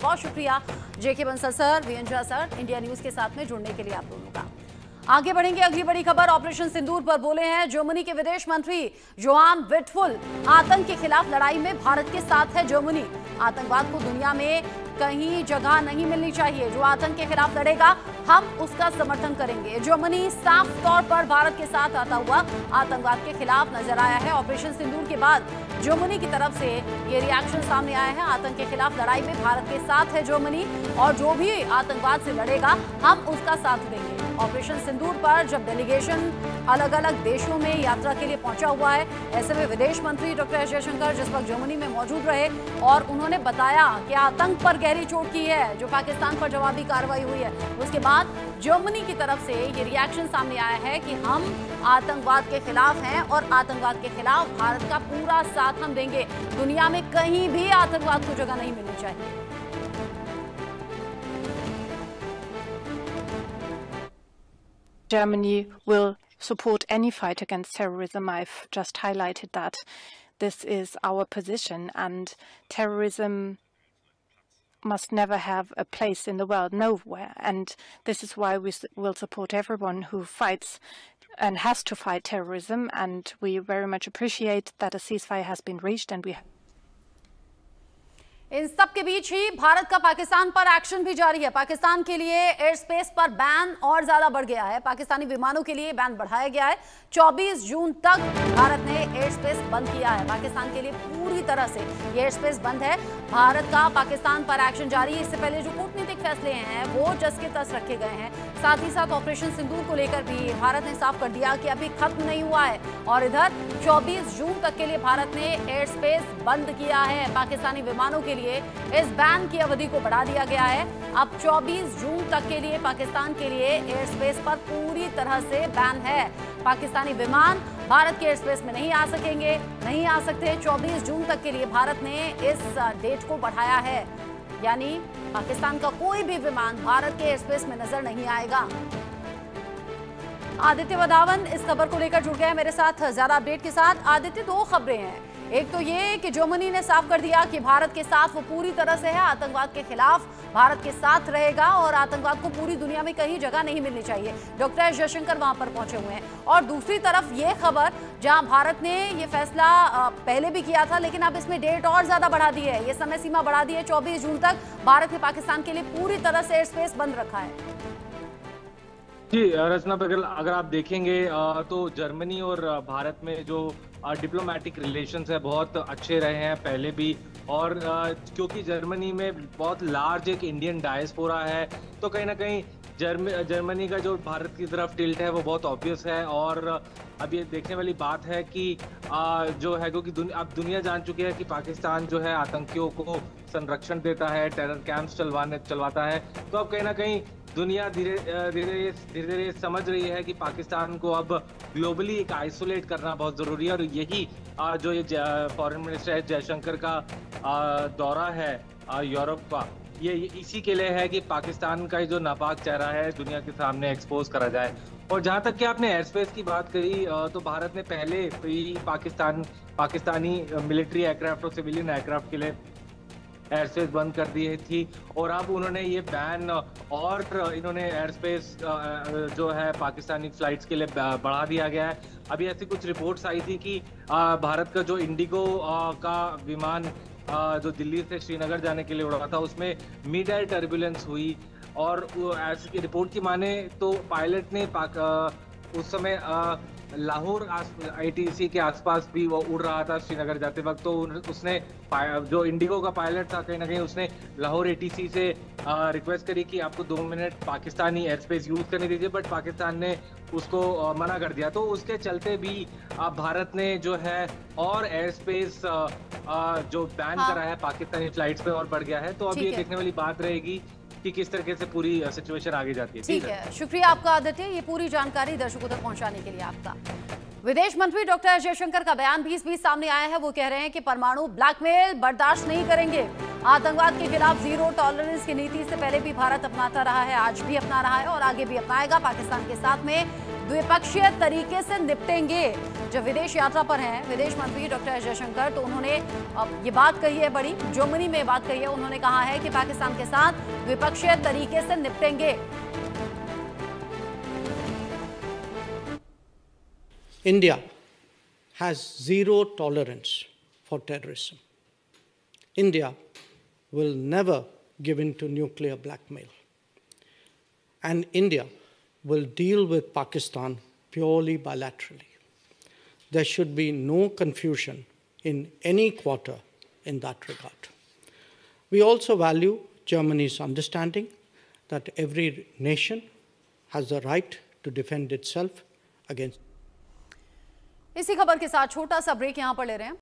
बहुत शुक्रिया JK Bansal sir, VN Jha sir, India news के साथ में जुड़ने के लिए आप दोनों का। आगे बढ़ेंगे, अगली बड़ी खबर ऑपरेशन सिंदूर पर बोले हैं जर्मनी के विदेश मंत्री जोहान विटफुल। आतंक के खिलाफ लड़ाई में भारत के साथ है जर्मनी। आतंकवाद को दुनिया में कहीं जगह नहीं मिलनी चाहिए। जो आतंक के खिलाफ लड़ेगा हम उसका समर्थन करेंगे। जर्मनी साफ तौर पर भारत के साथ आता हुआ आतंकवाद के खिलाफ नजर आया है। ऑपरेशन सिंदूर के बाद जर्मनी की तरफ से ये रिएक्शन सामने आया है। आतंक के खिलाफ लड़ाई में भारत के साथ है जर्मनी और जो भी आतंकवाद से लड़ेगा हम उसका साथ देंगे। ऑपरेशन सिंदूर पर जब डेलीगेशन अलग अलग देशों में यात्रा के लिए पहुंचा हुआ है, ऐसे में विदेश मंत्री डॉक्टर एस जयशंकर जिस वक्त जर्मनी में मौजूद रहे और उन्होंने बताया कि आतंक पर गहरी चोट की है जो पाकिस्तान पर जवाबी कार्रवाई हुई है, उसके बाद जर्मनी की तरफ से ये रिएक्शन सामने आया है कि हम आतंकवाद के खिलाफ हैं और आतंकवाद के खिलाफ भारत का पूरा साथ हम देंगे। दुनिया में कहीं भी आतंकवाद को जगह नहीं मिलनी चाहिए। Germany will support any fight against terrorism. I've just highlighted that. This is our position, and terrorism must never have a place in the world, nowhere. And this is why we will support everyone who fights and has to fight terrorism. And we very much appreciate that a ceasefire has been reached, and we इन सब के बीच ही भारत का पाकिस्तान पर action भी जारी है। पाकिस्तान के लिए air space पर बैन और ज्यादा बढ़ गया है। पाकिस्तानी विमानों के लिए बैन बढ़ाया गया है। 24 जून तक भारत ने एयर स्पेस बंद किया है। पाकिस्तान के लिए पूरी तरह से एयर स्पेस बंद है। भारत का पाकिस्तान पर एक्शन जारी है। इससे पहले जो कूटनीतिक फैसले हैं वो जस के तस रखे गए हैं। साथ ही साथ ऑपरेशन सिंदूर को लेकर भी भारत ने साफ कर दिया कि अभी खत्म नहीं हुआ है और इधर 24 जून तक के लिए भारत ने एयर स्पेस बंद किया है। पाकिस्तानी विमानों के लिए इस बैन की अवधि को बढ़ा दिया गया है। अब 24 जून तक के लिए पाकिस्तान के लिए एयर स्पेस पर पूरी तरह से बैन है। पाकिस्तानी विमान भारत के एयर स्पेस में नहीं आ सकेंगे, नहीं आ सकते। 24 जून तक के लिए भारत ने इस डेट को बढ़ाया है, यानी पाकिस्तान का कोई भी विमान भारत के एयर स्पेस में नजर नहीं आएगा। आदित्य वधावन इस खबर को लेकर जुड़ गए हैं मेरे साथ ज्यादा अपडेट के साथ। आदित्य, दो खबरें हैं, एक तो ये कि जर्मनी ने साफ कर दिया कि भारत के साथ वो पूरी तरह से है, आतंकवाद के खिलाफ भारत के साथ रहेगा और आतंकवाद को पूरी दुनिया में कहीं जगह नहीं मिलनी चाहिए। डॉक्टर एस जयशंकर वहां पर पहुंचे हुए हैं। और दूसरी तरफ ये खबर जहां भारत ने ये फैसला पहले भी किया था लेकिन अब इसमें डेट और ज्यादा बढ़ा दी है, ये समय सीमा बढ़ा दी है। 24 जून तक भारत ने पाकिस्तान के लिए पूरी तरह से एयर स्पेस बंद रखा है। जी रचना, अगर आप देखेंगे तो जर्मनी और भारत में जो डिप्लोमेटिक रिलेशंस है बहुत अच्छे रहे हैं पहले भी, और क्योंकि जर्मनी में बहुत लार्ज एक इंडियन डायस्पोरा है तो कहीं ना कहीं जर्मनी का जो भारत की तरफ टिल्ट है वो बहुत ऑब्वियस है। और अब ये देखने वाली बात है कि जो है क्योंकि अब दुनिया जान चुकी है कि पाकिस्तान जो है आतंकियों को संरक्षण देता है, टेरर कैंप्स चलवाता है, तो अब कहीं ना कहीं दुनिया धीरे धीरे समझ रही है कि पाकिस्तान को अब ग्लोबली एक आइसोलेट करना बहुत जरूरी है। और यही जो ये फॉरेन मिनिस्टर जयशंकर का दौरा है यूरोप का, ये इसी के लिए है कि पाकिस्तान का जो नापाक चेहरा है दुनिया के सामने एक्सपोज करा जाए। और जहां तक कि आपने एयर स्पेस की बात करी तो भारत ने पहले ही पाकिस्तानी मिलिट्री एयरक्राफ्ट और सिविलियन एयरक्राफ्ट के लिए एयर स्पेस बंद कर दी थी और अब उन्होंने ये बैन और इन्होंने एयर स्पेस जो है पाकिस्तानी फ्लाइट्स के लिए बढ़ा दिया गया है। अभी ऐसी कुछ रिपोर्ट्स आई थी कि भारत का जो इंडिगो का विमान जो दिल्ली से श्रीनगर जाने के लिए उड़ा था उसमें मिड एयर टर्बुलेंस हुई और ऐसी रिपोर्ट की माने तो पायलट ने उस समय लाहौर आईटीसी के आसपास भी वो उड़ रहा था श्रीनगर जाते वक्त, तो उसने जो इंडिगो का पायलट था कहीं ना कहीं उसने लाहौर एटीसी से रिक्वेस्ट करी कि आपको 2 minute Pakistani air space use करने दीजिए, बट पाकिस्तान ने उसको मना कर दिया। तो उसके चलते भी भारत ने जो है और एयर स्पेस जो बैन करा है पाकिस्तानी फ्लाइट्स पे और बढ़ गया है। तो अब ये देखने वाली बात रहेगी कि किस तरीके से पूरी सिचुएशन आगे जाती है। ठीक है, शुक्रिया आपका आदित्य, ये पूरी जानकारी दर्शकों तक पहुंचाने के लिए आपका। विदेश मंत्री डॉक्टर एस जयशंकर का बयान भी इस बीच सामने आया है। वो कह रहे हैं कि परमाणु ब्लैकमेल बर्दाश्त नहीं करेंगे। आतंकवाद के खिलाफ जीरो टॉलरेंस की नीति से पहले भी भारत अपनाता रहा है, आज भी अपना रहा है और आगे भी अपनाएगा। पाकिस्तान के साथ में द्विपक्षीय तरीके से निपटेंगे। जब विदेश यात्रा पर हैं विदेश मंत्री डॉक्टर एस जयशंकर, तो उन्होंने ये बात कही है, बड़ी जर्मनी में बात कही है। उन्होंने कहा है कि पाकिस्तान के साथ द्विपक्षीय तरीके से निपटेंगे। India has zero tolerance for terrorism. India will never give in to nuclear blackmail. And India will deal with Pakistan purely bilaterally. There should be no confusion in any quarter in that regard. We also value Germany's understanding that every nation has the right to defend itself against. इसी खबर के साथ छोटा सा break यहां पर ले रहे हैं।